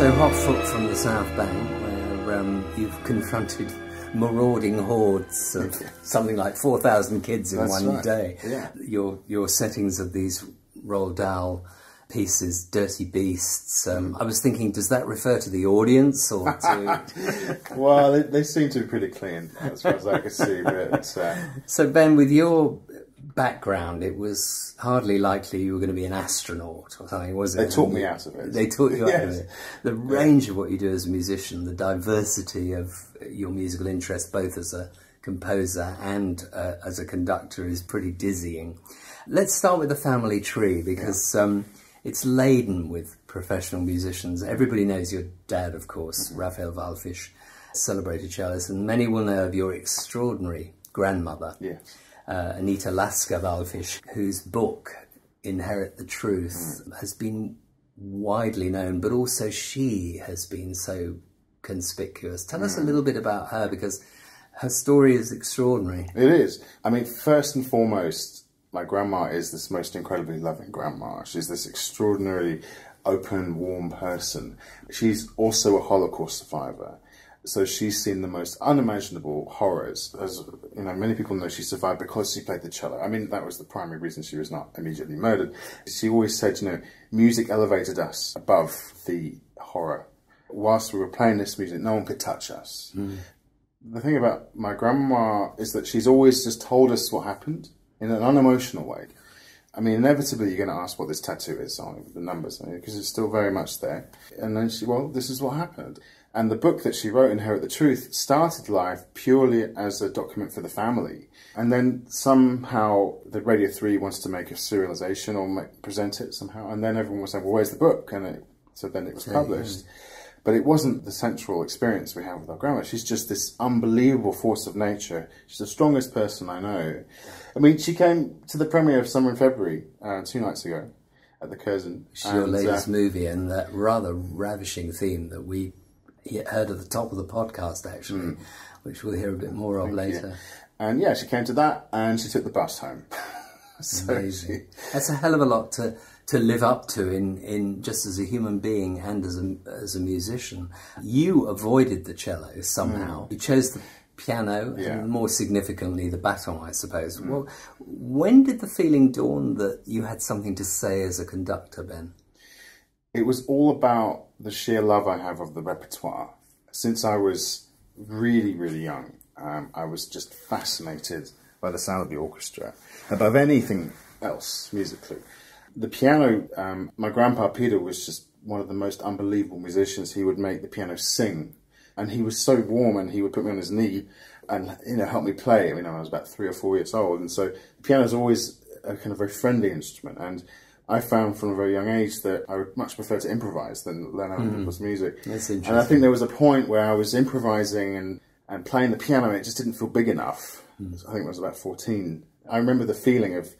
So hot foot from the South Bank, where you've confronted marauding hordes of something like 4,000 kids in one day. Yeah. Your settings of these Roald Dahl pieces, Dirty Beasts, I was thinking, does that refer to the audience or to... Well, they seem to be pretty clean, as far as I could see. But, So Ben, with your background, it was hardly likely you were going to be an astronaut or something, was it? They taught me out of it. They taught you out of it. The range of what you do as a musician, the diversity of your musical interest, both as a composer and as a conductor, is pretty dizzying. Let's start with the family tree, because it's laden with professional musicians. Everybody knows your dad, of course, Raphael Wallfisch, celebrated cellist, and many will know of your extraordinary grandmother. Yes. Anita Lasker-Wallfisch, whose book, Inherit the Truth, has been widely known, but also she has been so conspicuous. Tell us a little bit about her, because her story is extraordinary. It is. I mean, first and foremost, my grandma is this most incredibly loving grandma. She's this extraordinarily open, warm person. She's also a Holocaust survivor. So she's seen the most unimaginable horrors. As you know, many people know she survived because she played the cello. I mean, that was the primary reason she was not immediately murdered. She always said, you know, music elevated us above the horror. Whilst we were playing this music, no one could touch us. The thing about my grandma is that she's always just told us what happened in an unemotional way. I mean, inevitably you're going to ask what this tattoo is on the numbers, because it's still very much there. And then well, this is what happened. And the book that she wrote, Inherit the Truth, started life purely as a document for the family. And then somehow the Radio 3 wants to make a serialization or present it somehow. And then everyone was saying, well, where's the book? And so then it was published. But it wasn't the central experience we have with our grandma. She's just this unbelievable force of nature. She's the strongest person I know. I mean, she came to the premiere of Summer in February 2 nights ago at the Curzon. It's your latest movie, and that rather ravishing theme that we heard at the top of the podcast, actually, which we'll hear a bit more of later. You. And yeah, she came to that, and she took the bus home. Amazing. That's a hell of a lot to live up to in just as a human being and as a musician. You avoided the cello somehow. You chose the piano, and more significantly the baton, I suppose. Well, when did the feeling dawn that you had something to say as a conductor, Ben? It was all about the sheer love I have of the repertoire. Since I was really, really young, I was just fascinated by the sound of the orchestra, above anything else musically. The piano, my grandpa Peter was just one of the most unbelievable musicians. He would make the piano sing, and he was so warm, and he would put me on his knee and, you know, help me play. I mean, I was about 3 or 4 years old, and so the piano is always a kind of very friendly instrument. And I found from a very young age that I would much prefer to improvise than learn other people's music. That's interesting. And I think there was a point where I was improvising and playing the piano, and it just didn't feel big enough. I think I was about 14. I remember the feeling of,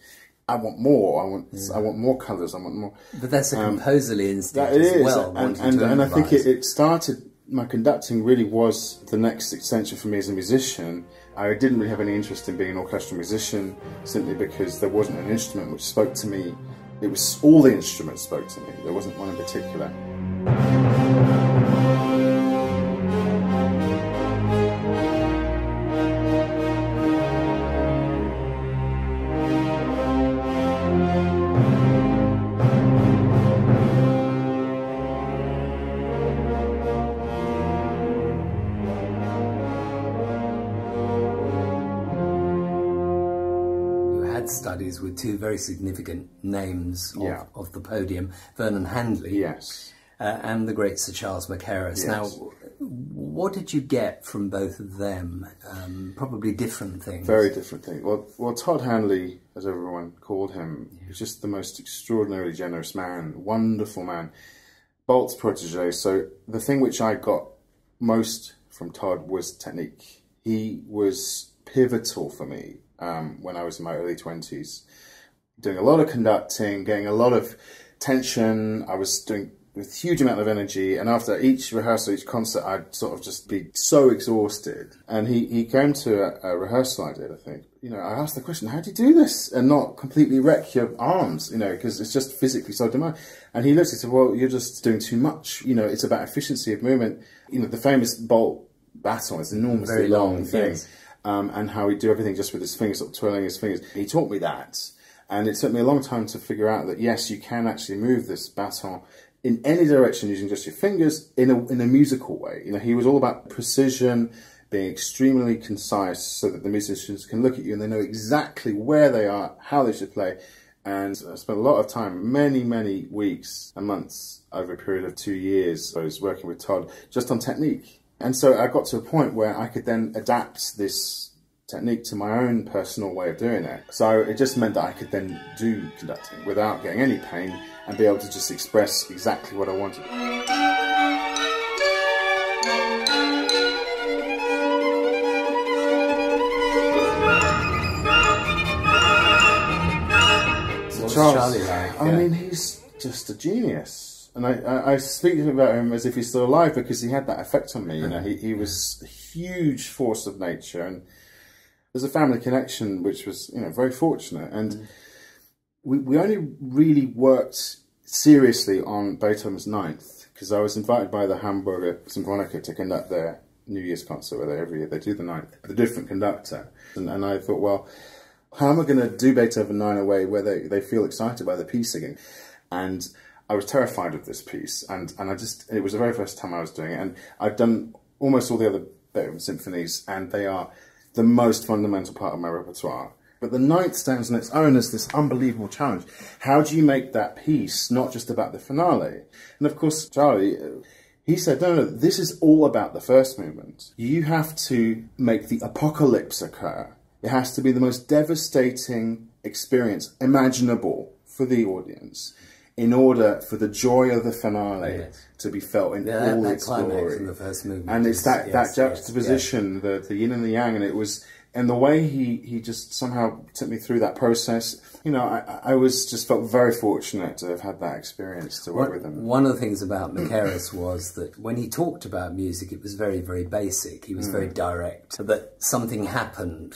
I want more. I want more colours. I want more. But that's a composerly instinct well. And I think it started. My conducting really was the next extension for me as a musician. I didn't really have any interest in being an orchestral musician, simply because there wasn't an instrument which spoke to me. It was all the instruments spoke to me. There wasn't one in particular. Studies with two very significant names of the podium, Vernon Handley and the great Sir Charles Mackerras. Now, what did you get from both of them? Probably different things. Very different things. Well, Todd Handley, as everyone called him, was just the most extraordinarily generous man, wonderful man, Bolt's protege. So the thing which I got most from Todd was technique. He was pivotal for me. When I was in my early 20s, doing a lot of conducting, getting a lot of tension. I was doing with huge amount of energy, and after each rehearsal, each concert, I'd sort of just be so exhausted. And he came to a rehearsal I did, I think. You know, I asked the question, how do you do this and not completely wreck your arms, you know, because it's just physically so demanding. And he looked and said, well, you're just doing too much. You know, it's about efficiency of movement. You know, the famous bolt baton is an enormously very long thing. yes. And how he'd do everything just with his fingers, sort of twirling his fingers. He taught me that. And it took me a long time to figure out that, yes, you can actually move this baton in any direction using just your fingers in a musical way. You know, he was all about precision, being extremely concise so that the musicians can look at you and they know exactly where they are, how they should play. And I spent a lot of time, many, many weeks and months over a period of 2 years. I was working with Todd just on technique. And so I got to a point where I could then adapt this technique to my own personal way of doing it. So it just meant that I could then do conducting without getting any pain and be able to just express exactly what I wanted. What's Charlie like? I mean, he's just a genius. And I speak about him as if he's still alive because he had that effect on me. You know, he was a huge force of nature, and there's a family connection which was, you know, very fortunate. And we only really worked seriously on Beethoven's Ninth because I was invited by the Hamburger Symphonica to conduct their New Year's concert where every year they do the Ninth, with a different conductor. And I thought, well, how am I going to do Beethoven 9 in a way where they feel excited by the piece again? And I was terrified of this piece, and it was the very first time I was doing it, and I've done almost all the other Beethoven symphonies, and they are the most fundamental part of my repertoire. But the Ninth stands on its own as this unbelievable challenge. How do you make that piece not just about the finale? And of course, Charlie, he said, no, this is all about the first movement. You have to make the apocalypse occur. It has to be the most devastating experience imaginable for the audience in order for the joy of the finale to be felt in all its glory. In the first movement. And it's that juxtaposition, the yin and the yang, and it was, and the way he just somehow took me through that process. You know, I just felt very fortunate to have had that experience to work with him. One of the things about Macaris was that when he talked about music, it was very, very basic. He was very direct. That something happened,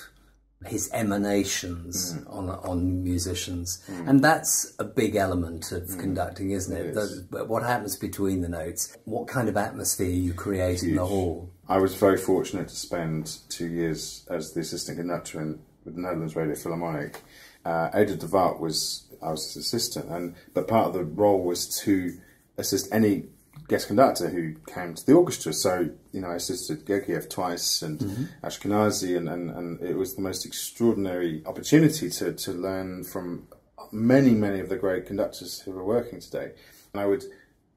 his emanations on musicians. And that's a big element of conducting, isn't it? What happens between the notes, what kind of atmosphere you create in the hall. I was very fortunate to spend 2 years as the assistant conductor with the Netherlands Radio Philharmonic. Edward de Waart I was his assistant, but part of the role was to assist any guest conductor who came to the orchestra. So, you know, I assisted Gergiev twice and Ashkenazi, and it was the most extraordinary opportunity to learn from many, many of the great conductors who are working today. And I would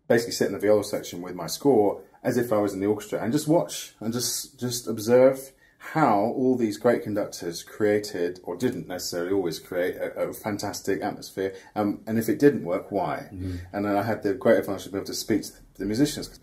basically sit in the viola section with my score as if I was in the orchestra and just watch and just observe how all these great conductors created, or didn't necessarily always create, a fantastic atmosphere. And if it didn't work, why? And then I had the great advantage to be able to speak to the musicians.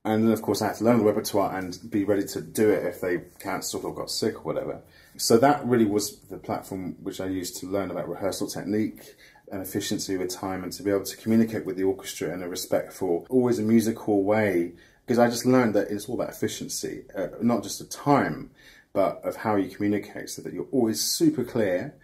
And then, of course, I had to learn the repertoire and be ready to do it if they cancelled or got sick or whatever. So that really was the platform which I used to learn about rehearsal technique and efficiency with time, and to be able to communicate with the orchestra in a respectful, always a musical way. Because I just learned that it's all about efficiency, not just of time, but of how you communicate, so that you're always super clear,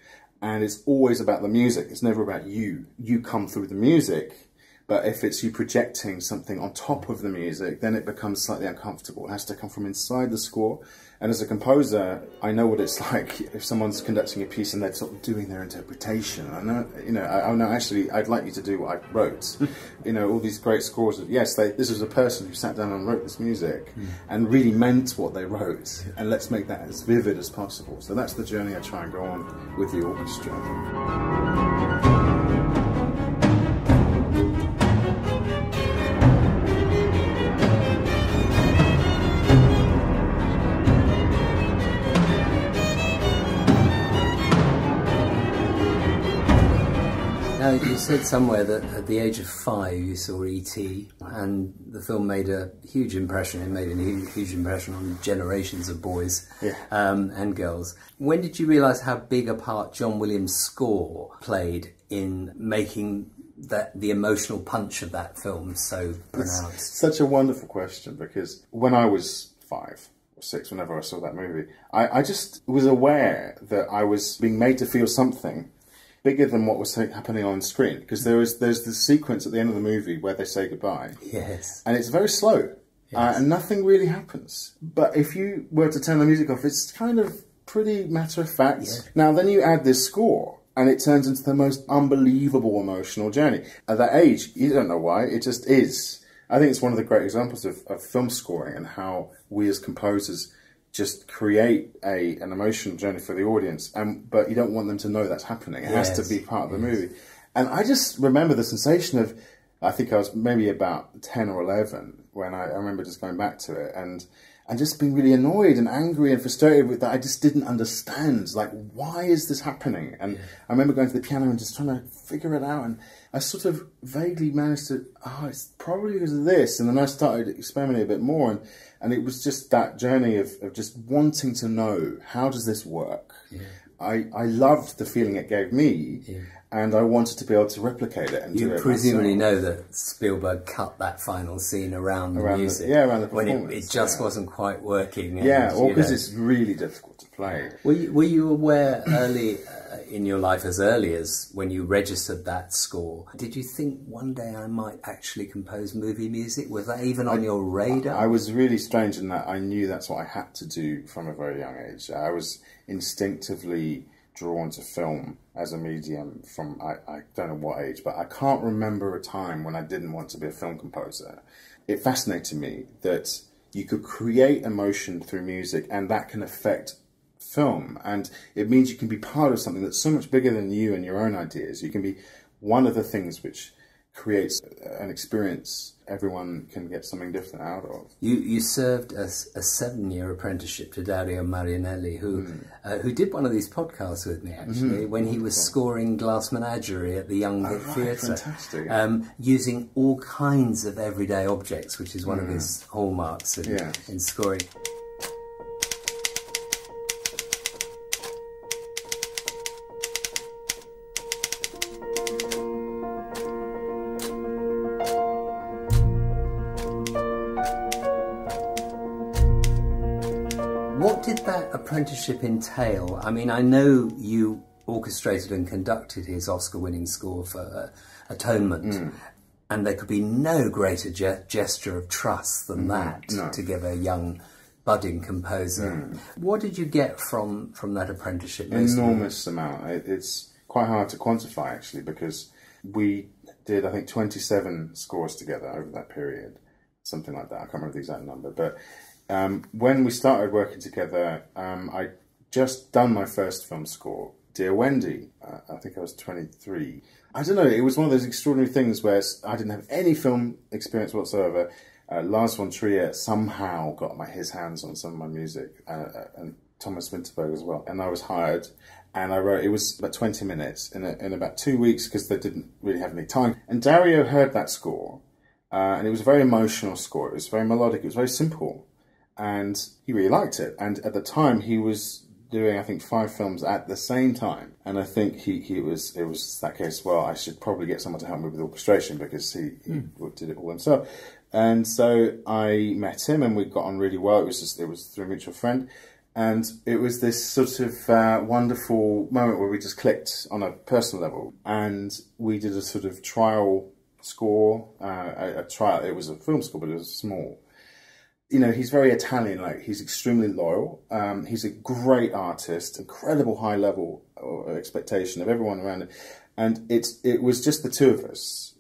and it's always about the music. It's never about you. You come through the music, but if it's you projecting something on top of the music, then it becomes slightly uncomfortable. It has to come from inside the score. And as a composer, I know what it's like if someone's conducting a piece and they're sort of doing their interpretation. I know, you know, I know actually I'd like you to do what I wrote. You know, all these great scores of, yes, this was a person who sat down and wrote this music and really meant what they wrote. And let's make that as vivid as possible. So that's the journey I try and go on with the orchestra. Now, you said somewhere that at the age of 5 you saw E.T. and the film made a huge impression. It made a huge impression on generations of boys and girls. When did you realise how big a part John Williams' score played in making that the emotional punch of that film so pronounced? It's such a wonderful question, because when I was 5 or 6, whenever I saw that movie, I just was aware that I was being made to feel something bigger than what was happening on screen. Because there's this sequence at the end of the movie where they say goodbye. Yes. And it's very slow. Yes. And nothing really happens. But if you were to turn the music off, it's kind of pretty matter-of-fact. Yeah. Now, then you add this score, and it turns into the most unbelievable emotional journey. At that age, you don't know why, it just is. I think it's one of the great examples of film scoring, and how we as composers just create an emotional journey for the audience, but you don't want them to know that's happening. It has to be part of the movie. And I just remember the sensation of, I think I was maybe about 10 or 11, when I remember just going back to it and just being really annoyed and angry and frustrated with that. I just didn't understand, like, why is this happening? And I remember going to the piano and just trying to figure it out, and I sort of vaguely managed to, it's probably because of this. And then I started experimenting a bit more, and it was just that journey of just wanting to know, how does this work? Yeah. I loved the feeling it gave me, and I wanted to be able to replicate it and do it. You presumably know that Spielberg cut that final scene around the music. Around the performance. When it just wasn't quite working. Or because it's really difficult to play. Were you aware early in your life, as early as when you registered that score, did you think one day I might actually compose movie music? Was that even on your radar? I was really strange in that I knew that's what I had to do from a very young age. I was instinctively drawn to film as a medium from, I don't know what age, but I can't remember a time when I didn't want to be a film composer. It fascinated me that you could create emotion through music, and that can affect film, and it means you can be part of something that's so much bigger than you and your own ideas. You can be one of the things which creates an experience everyone can get something different out of. You served as a 7-year apprenticeship to Dario Marianelli, who did one of these podcasts with me, actually, when he was scoring Glass Menagerie at the Young Vic Theatre. Fantastic. Using all kinds of everyday objects, which is one of his hallmarks in scoring. What did that apprenticeship entail? I mean, I know you orchestrated and conducted his Oscar-winning score for Atonement, and there could be no greater gesture of trust than that to give a young, budding composer. What did you get from that apprenticeship? Enormous amount. It's quite hard to quantify, actually, because we did, I think, 27 scores together over that period, something like that. I can't remember the exact number, but when we started working together, I'd just done my first film score, Dear Wendy. I think I was 23. I don't know, it was one of those extraordinary things where I didn't have any film experience whatsoever. Lars von Trier somehow got his hands on some of my music, and Thomas Winterberg as well. And I was hired, and I wrote, it was about 20 minutes in about 2 weeks, because they didn't really have any time. And Dario heard that score, and it was a very emotional score. It was very melodic, it was very simple. And he really liked it. And at the time, he was doing, I think, 5 films at the same time. And I think it was that case, well, I should probably get someone to help me with orchestration, because he did it all himself. And so I met him, and we got on really well. It was through a mutual friend. And it was this sort of wonderful moment where we just clicked on a personal level. And we did a sort of trial score, a trial. It was a film score, but it was small. You know, he's very Italian, like, he's extremely loyal. He's a great artist, incredible high level of expectation of everyone around him. And it was just the two of us.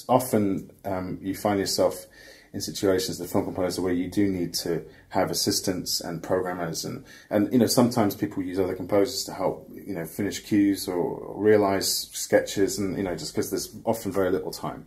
Often you find yourself in situations, the film composer, where you do need to have assistants and programmers, and you know, sometimes people use other composers to help, you know, finish cues or realize sketches, and, you know, just because there's often very little time.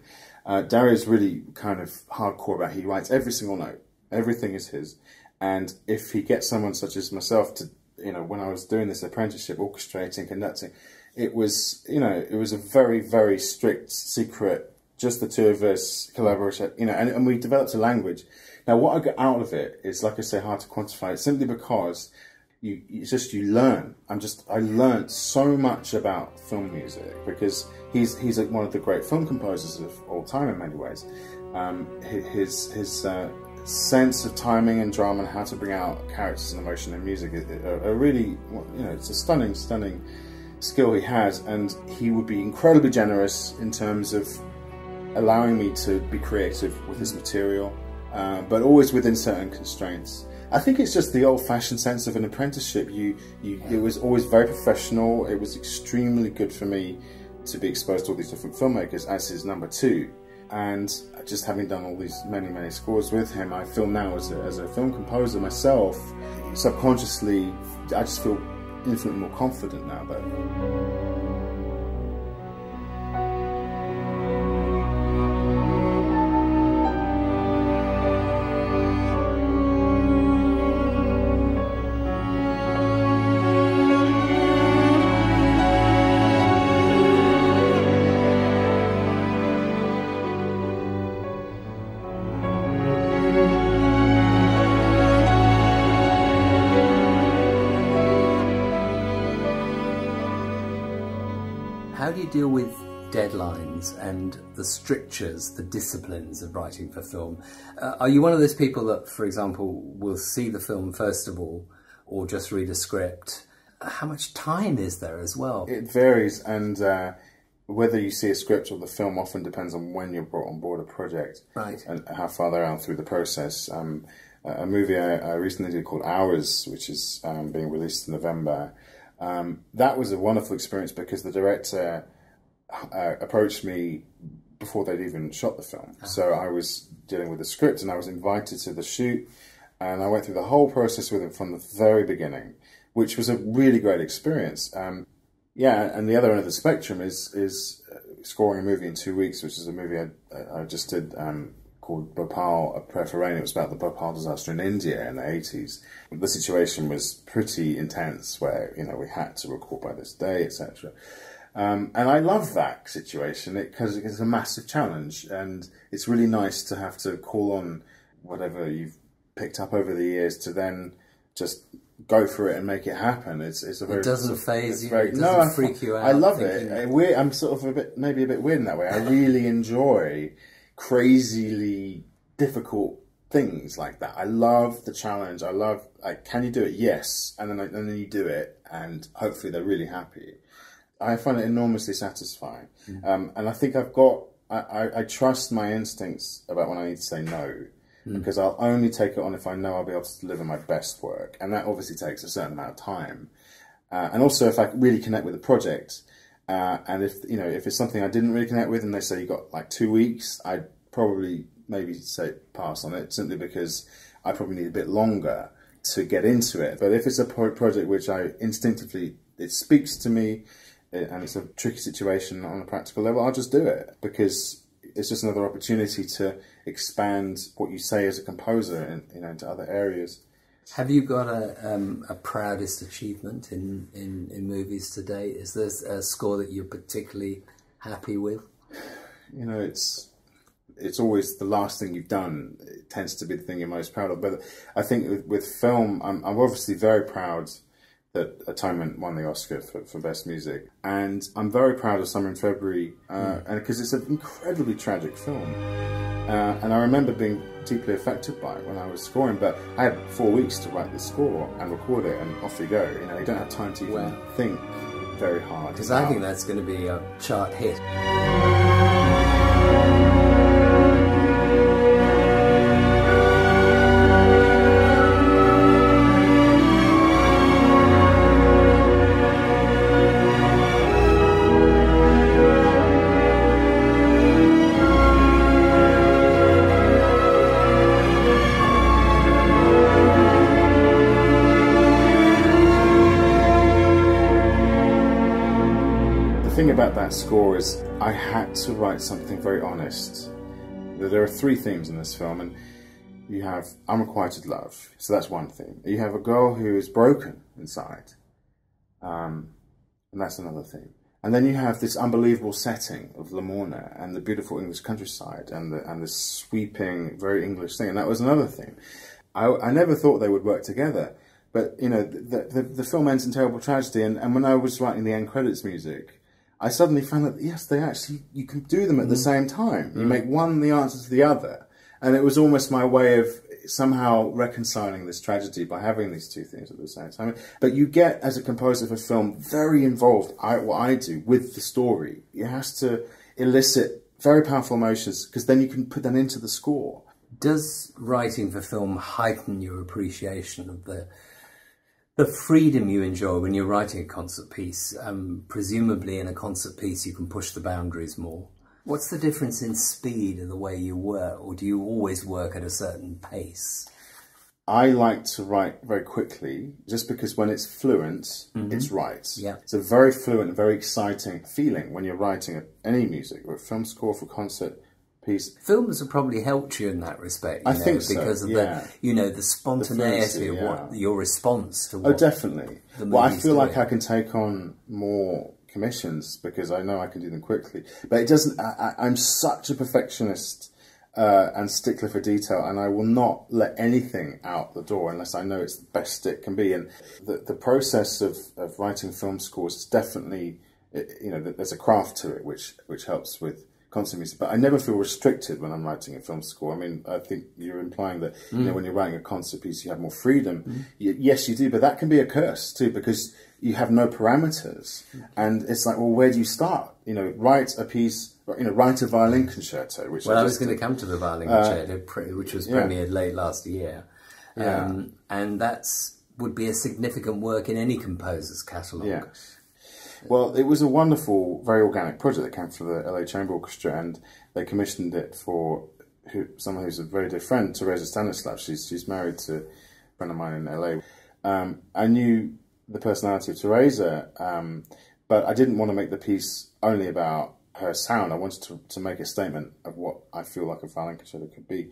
Dario's really kind of hardcore about it. He writes every single note. Everything is his. And if he gets someone such as myself to, you know, when I was doing this apprenticeship, orchestrating, conducting, it was, you know, it was a very, very strict, secret, just the two of us, collaboration, you know, and we developed a language. Now, what I got out of it is, like I say, hard to quantify. It's simply because you learn. I learned so much about film music, because He's like one of the great film composers of all time in many ways. His sense of timing and drama and how to bring out characters and emotion in music are really, it's a stunning skill he has, and he would be incredibly generous in terms of allowing me to be creative with his material, but always within certain constraints. I think it's just the old-fashioned sense of an apprenticeship. It was always very professional. It was extremely good for me to be exposed to all these different filmmakers as his number two. And just having done all these many scores with him, I feel now as a film composer myself, subconsciously, I just feel infinitely more confident now though. How do you deal with deadlines and the strictures, the disciplines of writing for film? Are you one of those people that, for example, will see the film first of all, or just read a script? How much time is there as well? It varies, and whether you see a script or the film often depends on when you're brought on board a project, right, and how far they are through the process. A movie I recently did called Hours, which is being released in November. That was a wonderful experience because the director approached me before they'd even shot the film. So I was dealing with the script and I was invited to the shoot, and I went through the whole process with him from the very beginning, which was a really great experience. Yeah, and the other end of the spectrum is scoring a movie in 2 weeks, which is a movie I just did called Bhopal, A Prayer for Rain. It was about the Bhopal disaster in India in the 80s. The situation was pretty intense where, we had to record by this day, etc. And I love that situation because it's a massive challenge, and it's really nice to have to call on whatever you've picked up over the years to then just go for it and make it happen. It doesn't faze you. It doesn't freak you out. I love it. I'm sort of maybe a bit weird in that way. I really enjoy crazily difficult things like that. I love the challenge. I love, can you do it? Yes. And then you do it, and hopefully they're really happy. I find it enormously satisfying. And I think I trust my instincts about when I need to say no, because I'll only take it on if I know I'll be able to deliver my best work. And that obviously takes a certain amount of time. And also if I really connect with the project, and if it's something I didn't really connect with and they say you got like 2 weeks, I'd probably maybe say pass on it, simply because I probably need a bit longer to get into it. But if it's a project which I instinctively, it speaks to me, and it's a tricky situation on a practical level, I'll just do it, because it's just another opportunity to expand what you say as a composer into other areas. Have you got a proudest achievement in movies to date? Is there a score that you're particularly happy with? It's always the last thing you've done. It tends to be the thing you're most proud of. But I think with film, I'm obviously very proud that Atonement won the Oscar for Best Music. And I'm very proud of Summer in February, and because it's an incredibly tragic film. And I remember being deeply affected by it when I was scoring, but I had 4 weeks to write the score and record it, and off you go. You don't have time to even think very hard. Because I think that's going to be a chart hit. The thing about that score is I had to write something very honest. There are 3 themes in this film, and you have unrequited love, so that's one theme. You have a girl who is broken inside, and that's another theme. And then you have this unbelievable setting of Lamorna and the beautiful English countryside and the sweeping, very English thing, and that was another theme. I never thought they would work together, but the film ends in terrible tragedy, and when I was writing the end credits music, I suddenly found that, yes, you can do them at the same time. You make one the answer to the other. And it was almost my way of somehow reconciling this tragedy by having these two things at the same time. But you get, as a composer for film, very involved, what I do, with the story. You have to elicit very powerful emotions, because then you can put them into the score. Does writing for film heighten your appreciation of the freedom you enjoy when you're writing a concert piece? Presumably in a concert piece you can push the boundaries more. What's the difference in speed and the way you work, or do you always work at a certain pace? I like to write very quickly, just because when it's fluent, it's right. Yeah. It's a very fluent, very exciting feeling when you're writing any music, or a film score for concert piece. Films have probably helped you in that respect, I think so, because of the spontaneity of what your response to what. Oh, definitely. Well, I feel like I can take on more commissions because I know I can do them quickly. But it doesn't. I'm such a perfectionist and stickler for detail, and I will not let anything out the door unless I know it's the best it can be. And the process of writing film scores is definitely, there's a craft to it which helps with concert music. But I never feel restricted when I'm writing a film score. I mean, I think you're implying that when you're writing a concert piece, you have more freedom. Yes, you do, but that can be a curse too, because you have no parameters, and it's like, well, where do you start? Write a piece, write a violin concerto. Which I was going to come to the violin concerto, which was premiered late last year, and would be a significant work in any composer's catalogue. Yeah. Well, it was a wonderful, very organic project that came from the LA Chamber Orchestra, and they commissioned it for someone who's a very dear friend, Teresa Stanislav. She's married to a friend of mine in LA. I knew the personality of Teresa, but I didn't want to make the piece only about her sound. I wanted to make a statement of what I feel like a violin concerto could be.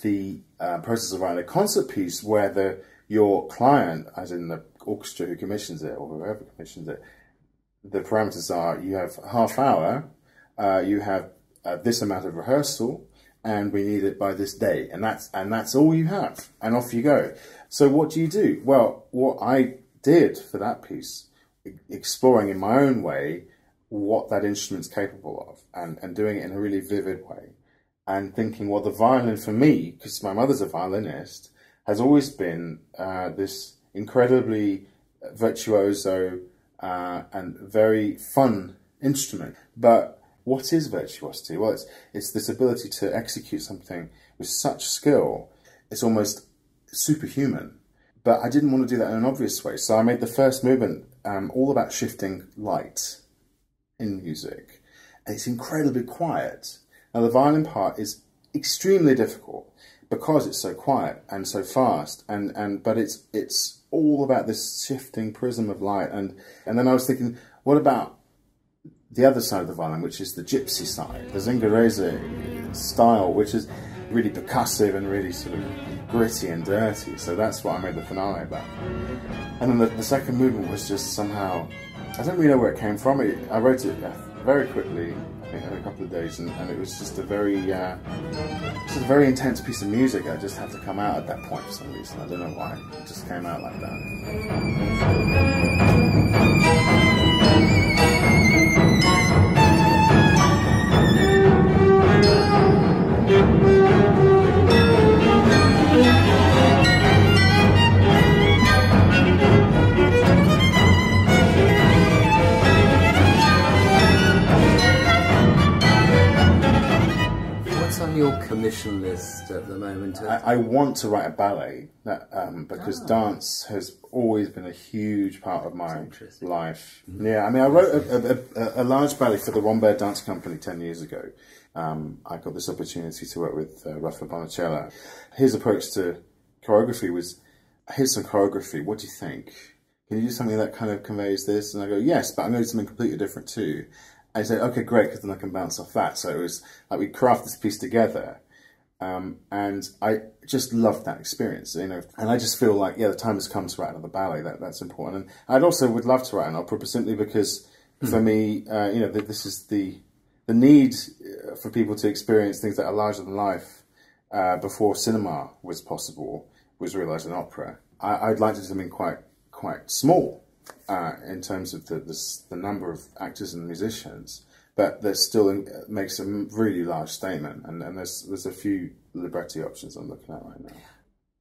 The process of writing a concert piece where your client, as in the orchestra who commissions it, or whoever commissions it, the parameters are, you have half hour, you have this amount of rehearsal, and we need it by this day, and that's all you have, and off you go. So what do you do? Well, what I did for that piece, exploring in my own way what that instrument's capable of, and doing it in a really vivid way, and thinking, well, the violin for me, because my mother's a violinist, has always been this incredibly virtuoso and very fun instrument. But what is virtuosity? Well, it's this ability to execute something with such skill, it's almost superhuman. But I didn't want to do that in an obvious way, so I made the first movement all about shifting light in music. And it's incredibly quiet. Now, the violin part is extremely difficult because it's so quiet and so fast, but it's all about this shifting prism of light. And then I was thinking, what about the other side of the violin, which is the gypsy side, the Zingarese style, which is really percussive and really sort of gritty and dirty. So that's what I made the finale about. And then the second movement was just somehow, I don't really know where it came from. I wrote it very quickly, I think in a couple of days, and it was just a very intense piece of music that just had to come out at that point for some reason. I don't know why. It just came out like that. Your commission list at the moment? I want to write a ballet because dance has always been a huge part of my life. Yeah, I mean, I wrote a large ballet for the Rambert Dance Company 10 years ago. I got this opportunity to work with Raphael Wallfisch. His approach to choreography was, here's some choreography, what do you think? Can you do something that kind of conveys this? And I go, yes, but I'm going to do something completely different too. I said, okay, great, because then I can bounce off that. So it was like we craft this piece together. And I just loved that experience, and I just feel like, the time has come to write another ballet. That's important. And I'd also would love to write an opera, simply because for me, this is the need for people to experience things that are larger than life before cinema was possible, was realised in opera. I'd like to do something quite small, in terms of the number of actors and musicians, but that still makes a really large statement. And there's a few libretti options I'm looking at right now.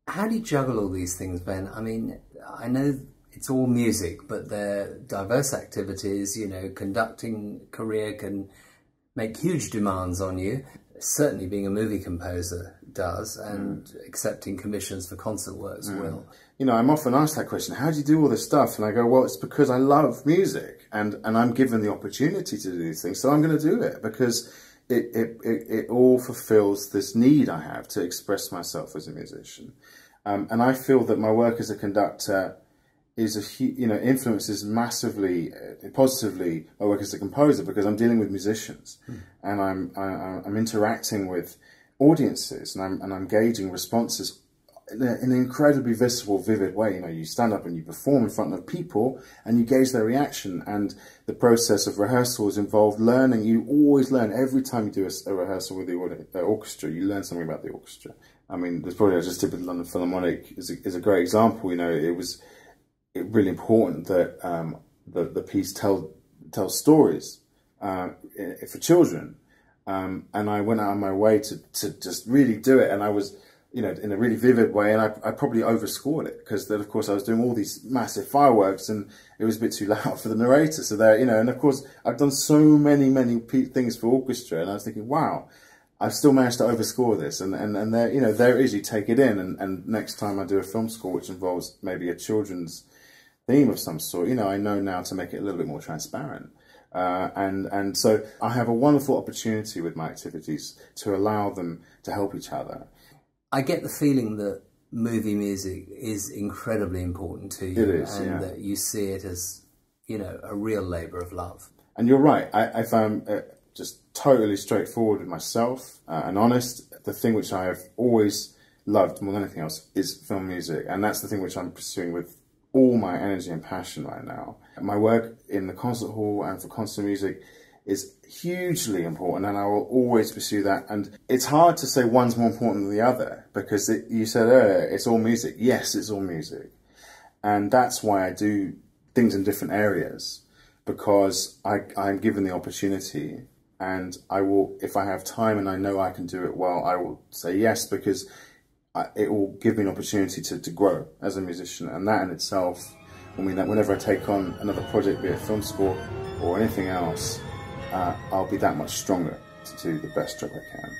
How do you juggle all these things, Ben? I mean, I know it's all music, but they're diverse activities. You know, conducting career can make huge demands on you. Certainly being a movie composer does, and accepting commissions for concert works will. You know, I'm often asked that question, how do you do all this stuff? And I go, well, it's because I love music, and I'm given the opportunity to do these things, so I'm going to do it, because it all fulfills this need I have to express myself as a musician. And I feel that my work as a conductor influences massively, positively my work as a composer, because I'm dealing with musicians, and I'm interacting with audiences, and I'm gauging responses in an incredibly visceral, vivid way. You know, you stand up and you perform in front of people, and you gauge their reaction. And the process of rehearsal is involved learning. You always learn every time you do a rehearsal with the orchestra. You learn something about the orchestra. I mean, there's probably, I just did with the London Philharmonic is a great example. You know, it's really important that the piece tells stories for children, and I went out of my way to just really do it, and I was, you know, in a really vivid way, and I probably overscored it, because then of course I was doing all these massive fireworks, and it was a bit too loud for the narrator. So there, you know, and of course I've done so many things for orchestra, and I was thinking, wow, I've still managed to overscore this, and there, you know, there it is. You take it in, and next time I do a film score which involves maybe a children's theme of some sort, you know, I know now to make it a little bit more transparent. And so I have a wonderful opportunity with my activities to allow them to help each other. I get the feeling that movie music is incredibly important to you. It is, and yeah. that you see it as, you know, a real labour of love. And you're right. If I'm just totally straightforward with myself and honest, the thing which I have always loved more than anything else is film music. And that's the thing which I'm pursuing with all my energy and passion right now. My work in the concert hall and for concert music is hugely important, and I will always pursue that. And it's hard to say one's more important than the other, because you said earlier, it's all music. Yes, it's all music. And that's why I do things in different areas, because I'm given the opportunity, and I will, if I have time and I know I can do it well, I will say yes, because it will give me an opportunity to grow as a musician. And that in itself will mean that whenever I take on another project, be it a film score or anything else, I'll be that much stronger to do the best job I can.